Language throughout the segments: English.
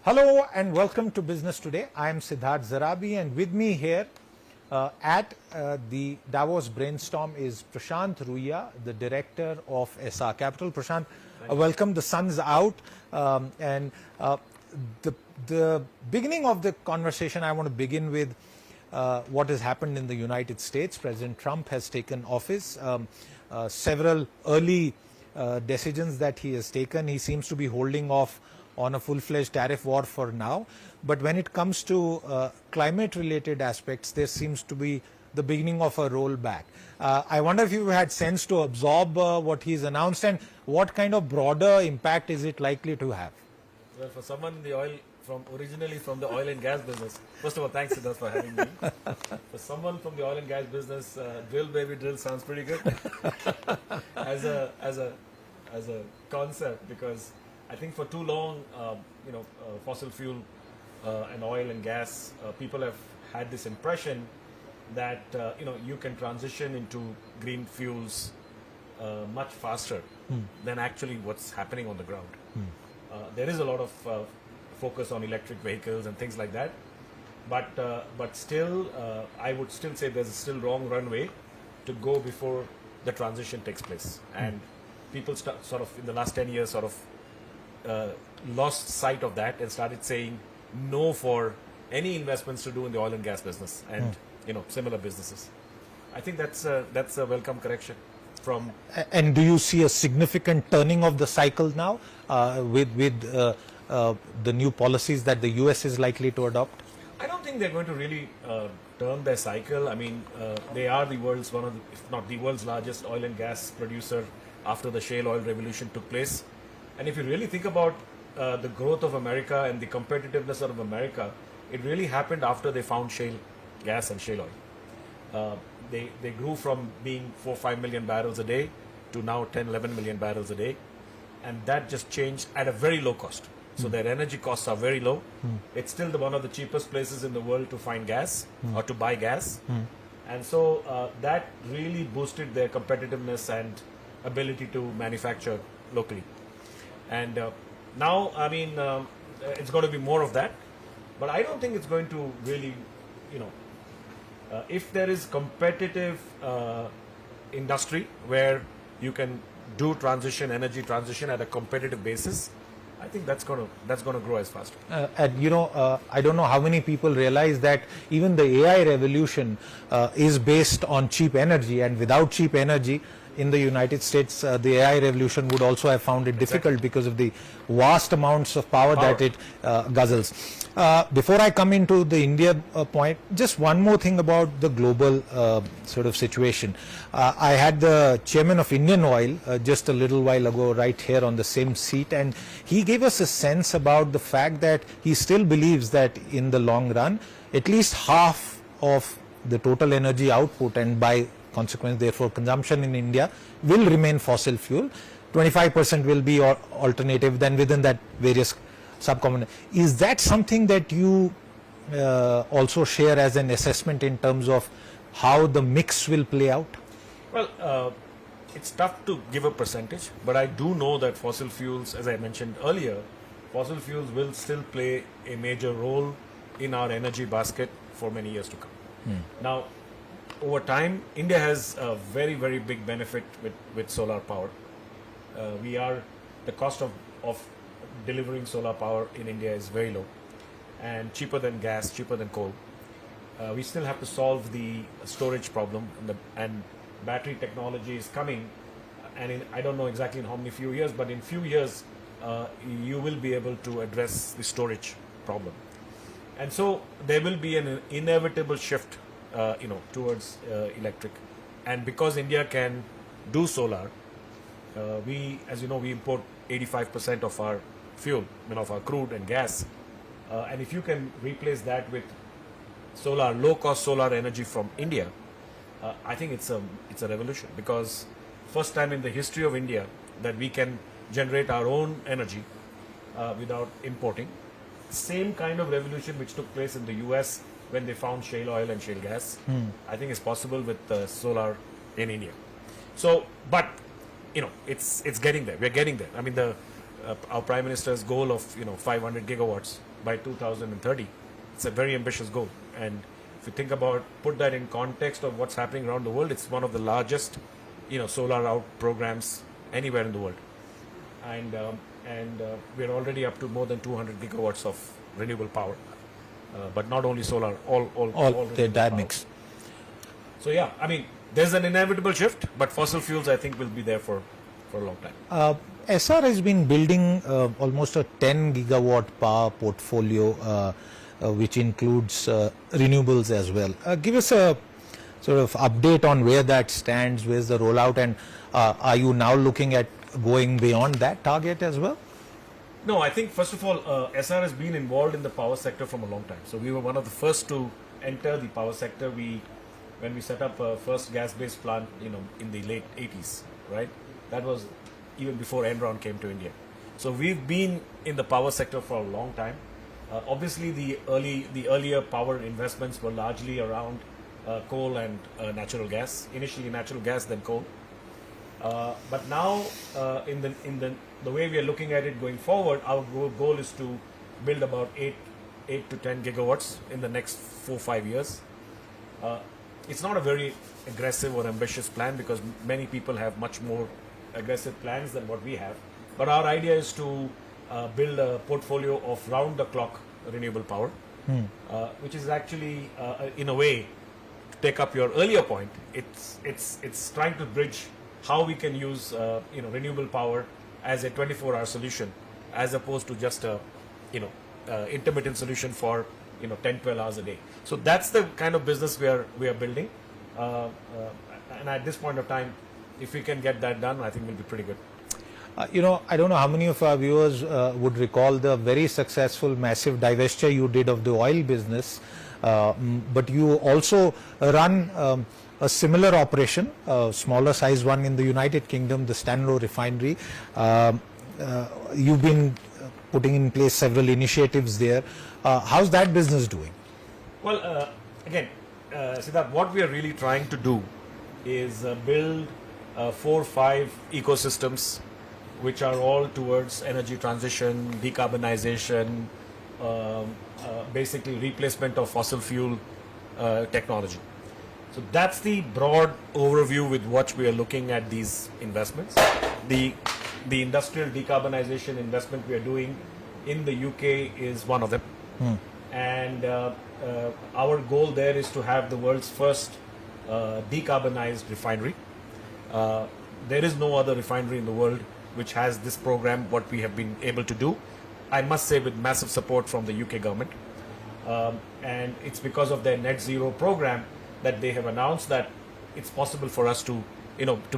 Hello and welcome to Business Today. I am Siddharth Zarabi, and with me here at the Davos Brainstorm is Prashant Ruia, the Director of Essar Capital. Prashant, welcome. The sun's out, and the beginning of the conversation, I want to begin with what has happened in the United States. President Trump has taken office. Several early decisions that he has taken. He seems to be holding off on a full-fledged tariff war for now. But when it comes to climate-related aspects, there seems to be the beginning of a rollback. I wonder if you had sense to absorb what he's announced, and what kind of broader impact is it likely to have? Well, for someone in the originally from the oil and gas business, first of all, thanks Siddharth for having me. For someone from the oil and gas business, drill baby drill sounds pretty good as a concept, because I think for too long, fossil fuel and oil and gas, people have had this impression that you can transition into green fuels much faster than actually what's happening on the ground. There is a lot of focus on electric vehicles and things like that, but still, I would still say there's still long runway to go before the transition takes place. And people sort of in the last 10 years lost sight of that and started saying no for any investments to do in the oil and gas business and similar businesses. I think that's a welcome correction from. And do you see a significant turning of the cycle now with the new policies that the US is likely to adopt? I don't think they're going to really turn their cycle. I mean, they are the world's if not the world's largest oil and gas producer after the shale oil revolution took place. And if you really think about the growth of America and the competitiveness of America, it really happened after they found shale gas and shale oil. They grew from being 4-5 million barrels a day to now 10-11 million barrels a day. And that just changed at a very low cost. So their energy costs are very low. It's still one of the cheapest places in the world to find gas or to buy gas. And so that really boosted their competitiveness and ability to manufacture locally. And now, I mean, it's going to be more of that, but I don't think it's going to really, if there is competitive industry where you can do energy transition at a competitive basis, I think that's going to grow as faster. I don't know how many people realize that even the AI revolution is based on cheap energy, and without cheap energy, in the United States, the AI revolution would also have found it difficult because of the vast amounts of power that it guzzles. Before I come into the India point, just one more thing about the global sort of situation. I had the chairman of Indian Oil just a little while ago right here on the same seat, and he gave us a sense about the fact that he still believes that in the long run, at least half of the total energy output, and by consequence therefore consumption in India, will remain fossil fuel. 25% will be alternative, then within that various subcomponents. Is that something that you also share as an assessment in terms of how the mix will play out? Well, it's tough to give a percentage, but I do know that fossil fuels, as I mentioned earlier, fossil fuels will still play a major role in our energy basket for many years to come. Now, over time, India has a very, very big benefit with solar power. The cost of delivering solar power in India is very low and cheaper than gas, cheaper than coal. We still have to solve the storage problem, and battery technology is coming. And I don't know exactly in how many few years, but in few years, you will be able to address the storage problem. And so there will be an inevitable shift towards electric. And because India can do solar, as you know, we import 85% of our fuel, of our crude and gas. And if you can replace that with solar, low-cost solar energy from India, I think it's a revolution, because first time in the history of India that we can generate our own energy without importing. Same kind of revolution which took place in the US when they found shale oil and shale gas. I think it's possible with solar in India. So, but it's getting there. We're getting there. I mean, our Prime Minister's goal of 500 gigawatts by 2030. It's a very ambitious goal, and if you think about, put that in context of what's happening around the world, it's one of the largest solar out programs anywhere in the world, and we're already up to more than 200 gigawatts of renewable power, but not only solar, all the entire mix. So yeah, I mean, there's an inevitable shift, but fossil fuels, I think, will be there for a long time. Essar has been building almost a 10 gigawatt power portfolio, which includes renewables as well. Give us a sort of update on where that stands, where's the rollout, and are you now looking at going beyond that target as well? No, I think first of all, Essar has been involved in the power sector from a long time. So we were one of the first to enter the power sector. When we set up a first gas-based plant, in the late 80s, right? That was even before Enron came to India. So we've been in the power sector for a long time. Obviously, the earlier power investments were largely around coal and natural gas. Initially, natural gas, then coal. But now, in the way we are looking at it going forward, our goal is to build about 8 to 10 gigawatts in the next 4-5 years. It's not a very aggressive or ambitious plan because many people have much more aggressive plans than what we have. But our idea is to build a portfolio of round-the-clock renewable power, which is actually, in a way, to take up your earlier point, it's trying to bridge how we can use renewable power as a 24-hour solution, as opposed to just a intermittent solution for 10-12 hours a day. So that's the kind of business we are building, and at this point of time, if we can get that done, I think we'll be pretty good. I don't know how many of our viewers would recall the very successful massive divestiture you did of the oil business, but you also run a similar operation, a smaller size one in the United Kingdom, the Stanlow refinery. You've been putting in place several initiatives there. How's that business doing? Well, again, Siddharth, what we are really trying to do is build 4 or 5 ecosystems which are all towards energy transition, decarbonization, basically replacement of fossil fuel technology. So that's the broad overview with what we are looking at these investments. The industrial decarbonization investment we are doing in the UK is one of them. And our goal there is to have the world's first decarbonized refinery. There is no other refinery in the world which has this program, what we have been able to do. I must say with massive support from the UK government. And it's because of their net zero program that they have announced that it's possible for us to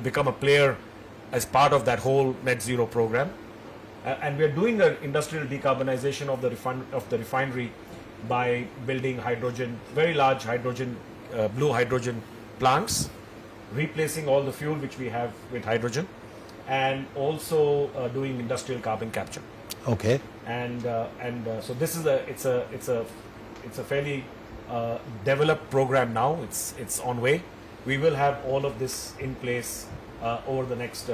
become a player as part of that whole net zero program. And we are doing an industrial decarbonization of the refinery by building hydrogen, very large hydrogen, blue hydrogen plants, replacing all the fuel which we have with hydrogen, and also doing industrial carbon capture. Okay. And so this is it's a fairly developed program now. It's on way. We will have all of this in place over the next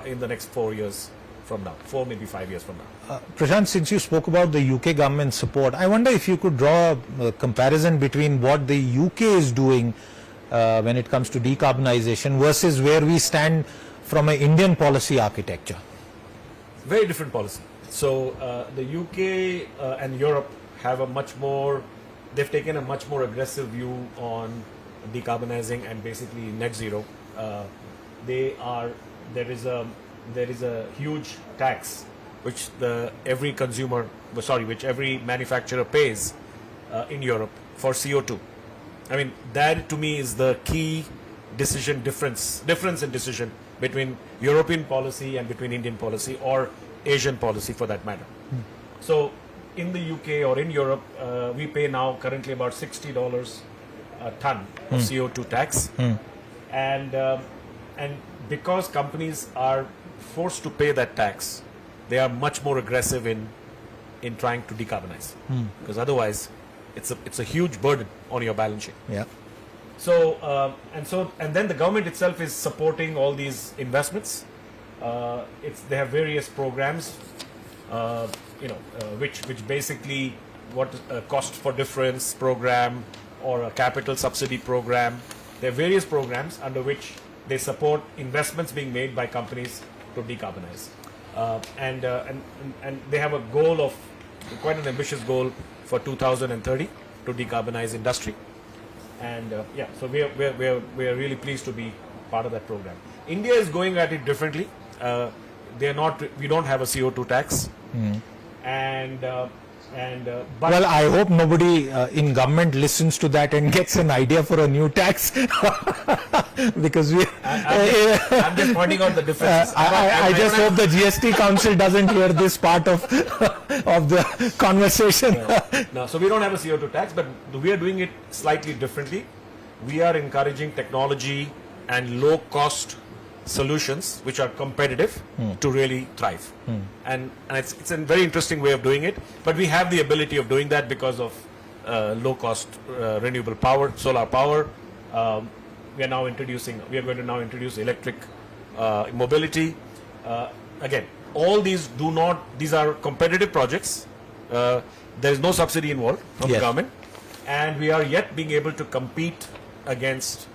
in the next 4 years from now, 4 maybe 5 years from now. Prashant, since you spoke about the UK government support, I wonder if you could draw a comparison between what the UK is doing when it comes to decarbonization versus where we stand from an Indian policy architecture. Very different policy. So the UK and Europe have a much more, they've taken a much more aggressive view on decarbonizing and basically net zero. There is a huge tax which every manufacturer pays in Europe for CO2. I mean, that to me is the key difference in decision between European policy and between Indian policy or Asian policy for that matter. So in the UK or in Europe, we pay now currently about $60 a ton of CO2 tax, and because companies are forced to pay that tax, they are much more aggressive in trying to decarbonize, because otherwise it's a huge burden on your balance sheet. Yeah. So and then the government itself is supporting all these investments. They have various programs which basically what cost for difference program or a capital subsidy program. There are various programs under which they support investments being made by companies to decarbonize. And they have a goal of, quite an ambitious goal for 2030 to decarbonize industry. And so we are really pleased to be part of that program. India is going at it differently. We don't have a CO2 tax. But Well, I hope nobody in government listens to that and gets an idea for a new tax, because I'm just pointing out the differences. I just hope the GST Council doesn't hear this part of the conversation. No, so we don't have a CO2 tax, but we are doing it slightly differently. We are encouraging technology and low-cost solutions which are competitive to really thrive. And it's a very interesting way of doing it, but we have the ability of doing that because of low-cost renewable power, solar power. We are going to now introduce electric mobility. Again, all these are competitive projects. There is no subsidy involved from the government, and we are yet being able to compete against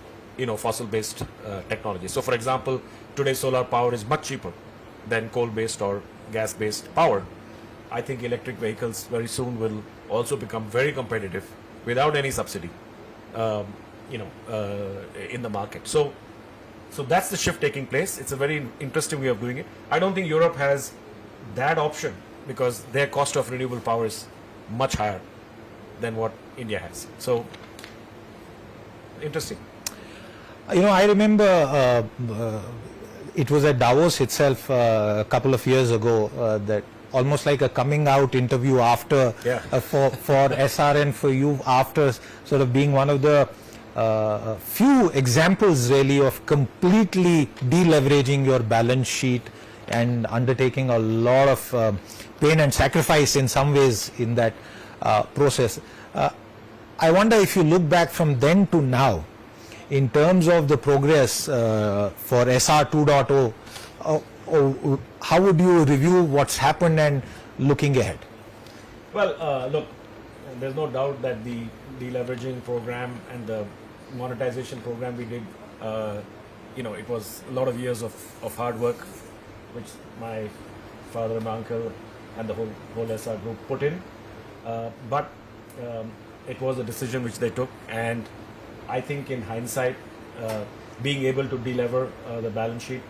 fossil-based technology. So, for example, today solar power is much cheaper than coal-based or gas-based power. I think electric vehicles very soon will also become very competitive without any subsidy, in the market. So that's the shift taking place. It's a very interesting way of doing it. I don't think Europe has that option because their cost of renewable power is much higher than what India has. So, interesting. I remember it was at Davos itself a couple of years ago, that almost like a coming out interview after for Essar and for you, after sort of being one of the few examples really of completely deleveraging your balance sheet and undertaking a lot of pain and sacrifice in some ways in that process. I wonder if you look back from then to now, in terms of the progress for Essar 2.0, how would you review what's happened and looking ahead? Well, look, there's no doubt that the deleveraging program and the monetization program we did, it was a lot of years of hard work, which my father and my uncle and the whole Essar group put in. But it was a decision which they took, and I think in hindsight, being able to delever the balance sheet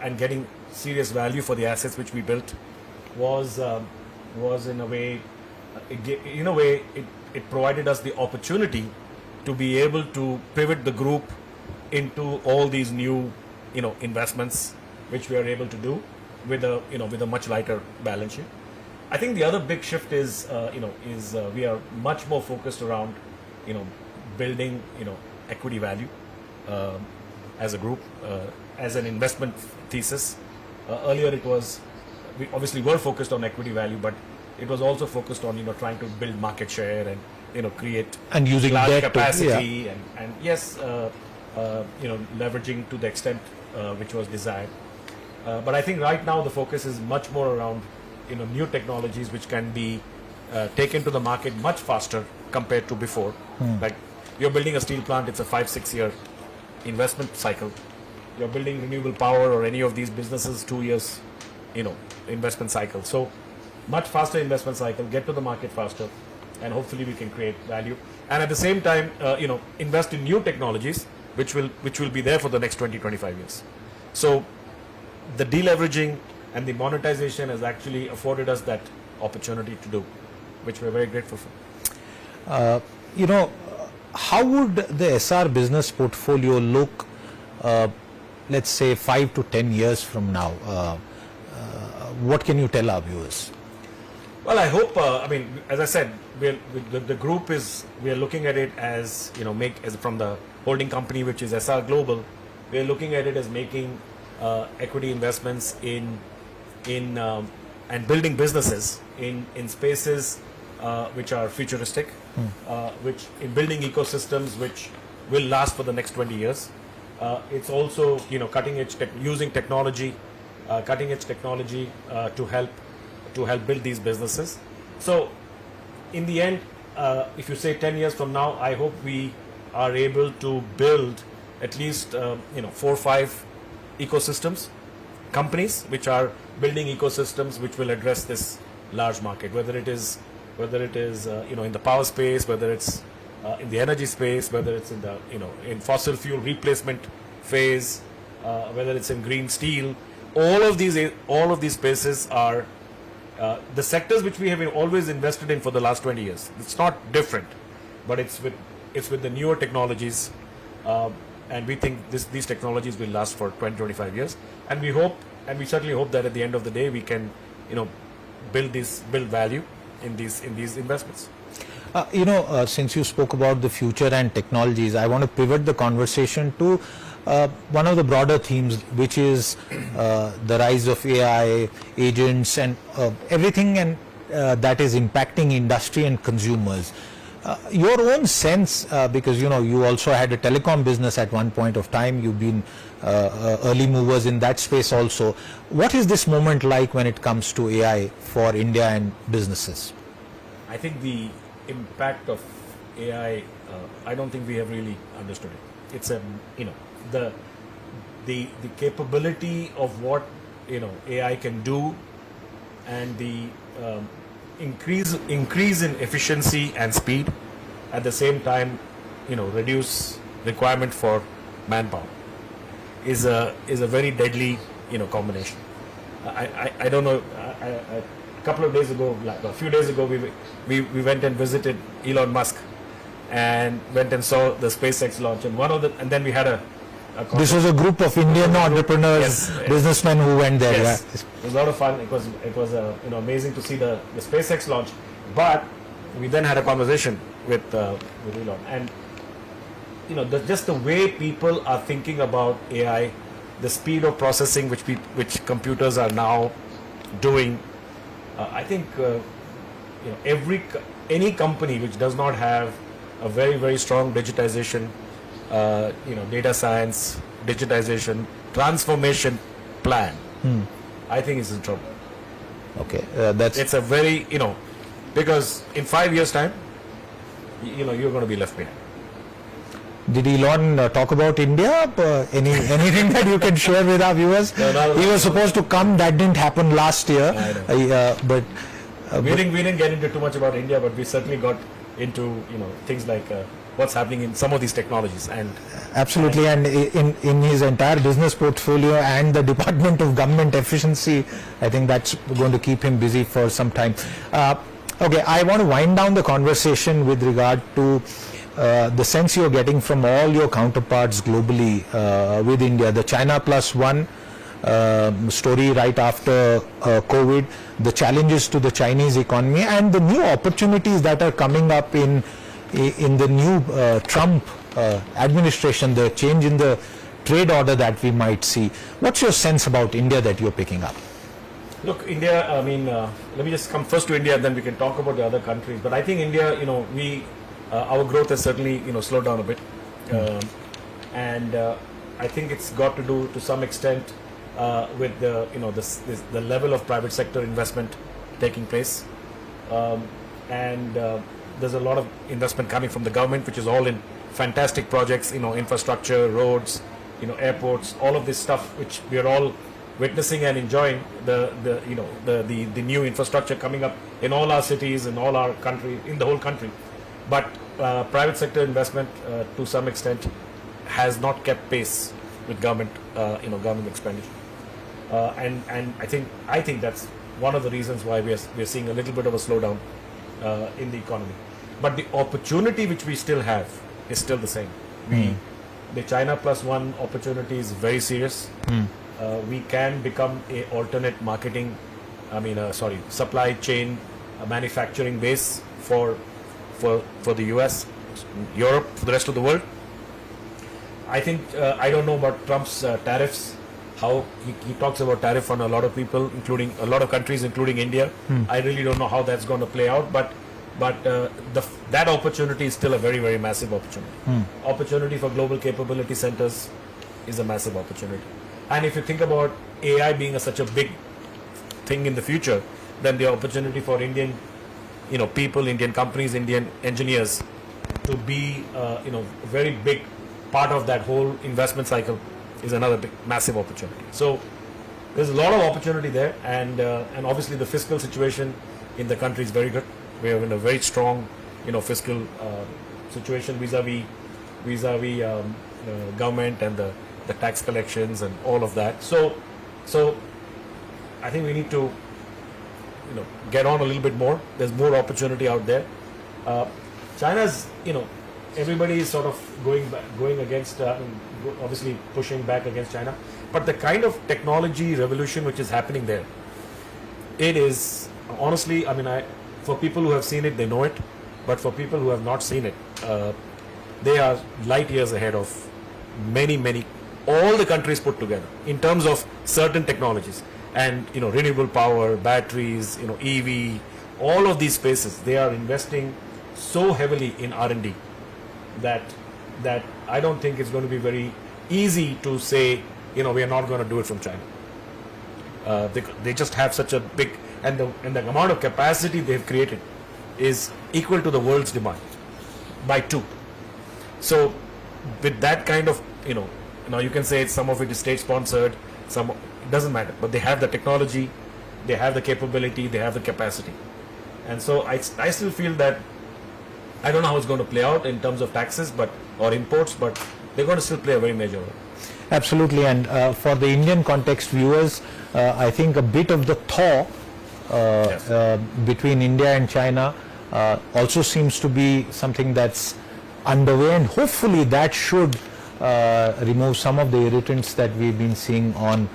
and getting serious value for the assets which we built was in a way, it provided us the opportunity to be able to pivot the group into all these new, investments which we are able to do with a much lighter balance sheet. I think the other big shift is we are much more focused around, building equity value as a group, as an investment thesis. Earlier we obviously were focused on equity value, but it was also focused on trying to build market share and create and using large debt capacity and leveraging to the extent which was desired. But I think right now the focus is much more around new technologies which can be taken to the market much faster compared to before. Like, you're building a steel plant, it's a 5-6 year investment cycle. You're building renewable power or any of these businesses, 2 years, investment cycle. So much faster investment cycle, get to the market faster, and hopefully we can create value. And at the same time, invest in new technologies which will be there for the next 20-25 years. So the deleveraging and the monetization has actually afforded us that opportunity to do, which we're very grateful for. How would the Essar business portfolio look, let's say 5 to 10 years from now? What can you tell our viewers? Well, I hope, as I said, the group we are looking at it as, from the holding company, which is Essar Global, we are looking at it as making equity investments in and building businesses in spaces which are futuristic, which in building ecosystems which will last for the next 20 years. It's also cutting edge cutting edge technology to help to help build these businesses. So, in the end, if you say 10 years from now, I hope we are able to build at least 4 or 5 ecosystems, companies which are building ecosystems which will address this large market, whether it is in the power space, whether it's in the energy space, whether it's in the in fossil fuel replacement phase, whether it's in green steel. All of these spaces are the sectors which we have always invested in for the last 20 years. It's not different, but it's with the newer technologies, and we think these technologies will last for 20-25 years. And we certainly hope that at the end of the day we can build value in these investments. Since you spoke about the future and technologies, I want to pivot the conversation to one of the broader themes, which is the rise of AI, agents, and everything and that is impacting industry and consumers. Your own sense, because you also had a telecom business at one point of time, you've been early movers in that space also. What is this moment like when it comes to AI for India and businesses? I think the impact of AI, I don't think we have really understood it. It's the capability of what AI can do, and the increase in efficiency and speed, at the same time reduce requirement for manpower is a very deadly combination. I don't know. A few days ago, we went and visited Elon Musk and went and saw the SpaceX launch, and then we had a this was a group of Indian entrepreneurs, businessmen who went there. Yes. Yeah. It was a lot of fun. It was amazing to see the SpaceX launch. But we then had a conversation with Elon, and just the way people are thinking about AI, the speed of processing which computers are now doing. I think any company which does not have a very, very strong digitization, data science, digitization, transformation plan, I think is in trouble. Okay, it's a very because in 5 years' time, you're going to be left behind. Did Elon talk about India? Anything that you can share with our viewers? No, he was supposed to come. That didn't happen last year. But we didn't get into too much about India, but we certainly got into things like what's happening in some of these technologies. And absolutely, and in his entire business portfolio and the Department of Government Efficiency, I think that's going to keep him busy for some time. Okay, I want to wind down the conversation with regard to the sense you're getting from all your counterparts globally with India, the China Plus One story right after COVID, the challenges to the Chinese economy, and the new opportunities that are coming up in the new Trump administration, the change in the trade order that we might see. What's your sense about India that you're picking up? Look, India, let me just come first to India, then we can talk about the other countries. But I think India, our growth has certainly slowed down a bit, and I think it's got to do to some extent with the level of private sector investment taking place, and there's a lot of investment coming from the government, which is all in fantastic projects, infrastructure, roads, airports, all of this stuff which we are all witnessing and enjoying, the new infrastructure coming up in all our cities, in all our country, in the whole country. But private sector investment to some extent has not kept pace with government expenditure, and I think that's one of the reasons why we are seeing a little bit of a slowdown in the economy. But the opportunity which we still have is still the same. The China Plus One opportunity is very serious. We can become a alternate supply chain manufacturing base for the US, Europe, for the rest of the world. I think I don't know about Trump's tariffs, how he talks about tariff on a lot of people, including a lot of countries, including India. I really don't know how that's going to play out, but that opportunity is still a very, very massive opportunity. Opportunity for global capability centers is a massive opportunity. And if you think about AI being such a big thing in the future, than the opportunity for Indian, people, Indian companies, Indian engineers to be, a very big part of that whole investment cycle is another big, massive opportunity. So there's a lot of opportunity there, and obviously the fiscal situation in the country is very good. We are in a very strong, fiscal situation vis-a-vis government and the tax collections and all of that. So I think we need to, get on a little bit more. There's more opportunity out there. China's, everybody is sort of going against, obviously pushing back against China. But the kind of technology revolution which is happening there, it is honestly, for people who have seen it, they know it. But for people who have not seen it, they are light years ahead of many, all the countries put together in terms of certain technologies. And renewable power, batteries, EV, all of these spaces, they are investing so heavily in R&D that I don't think it's going to be very easy to say, we are not going to do it from China. They just have such a big, and the amount of capacity they've created is equal to the world's demand by 2. So with that kind of, now you can say some of it is state sponsored, some, it doesn't matter, but they have the technology, they have the capability, they have the capacity. And so I still feel that, I don't know how it's going to play out in terms of taxes or imports, but they're going to still play a very major role. Absolutely, and for the Indian context viewers, I think a bit of the thaw Yes. Between India and China also seems to be something that's underway, and hopefully that should remove some of the irritants that we've been seeing on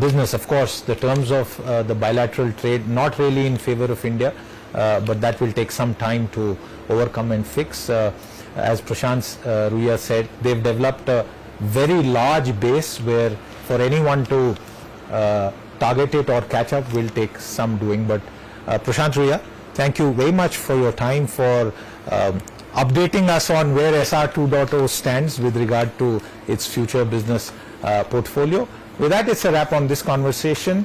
business. Of course, the terms of the bilateral trade not really in favor of India, but that will take some time to overcome and fix. As Prashant Ruia said, they've developed a very large base where for anyone to target it or catch up will take some doing. But Prashant Ruia, thank you very much for your time, for updating us on where Essar 2.0 stands with regard to its future business portfolio. With that, it's a wrap on this conversation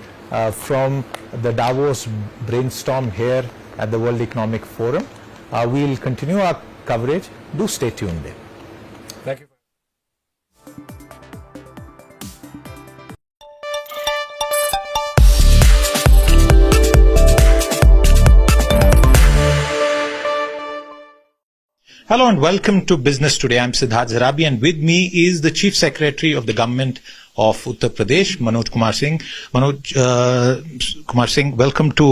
from the Davos brainstorm here at the World Economic Forum. We'll continue our coverage. Do stay tuned there. Thank you. Hello and welcome to Business Today. I'm Siddharth Zarabi, and with me is the Chief Secretary of the Government of Uttar Pradesh, Manoj Kumar Singh. Manoj Kumar Singh, welcome to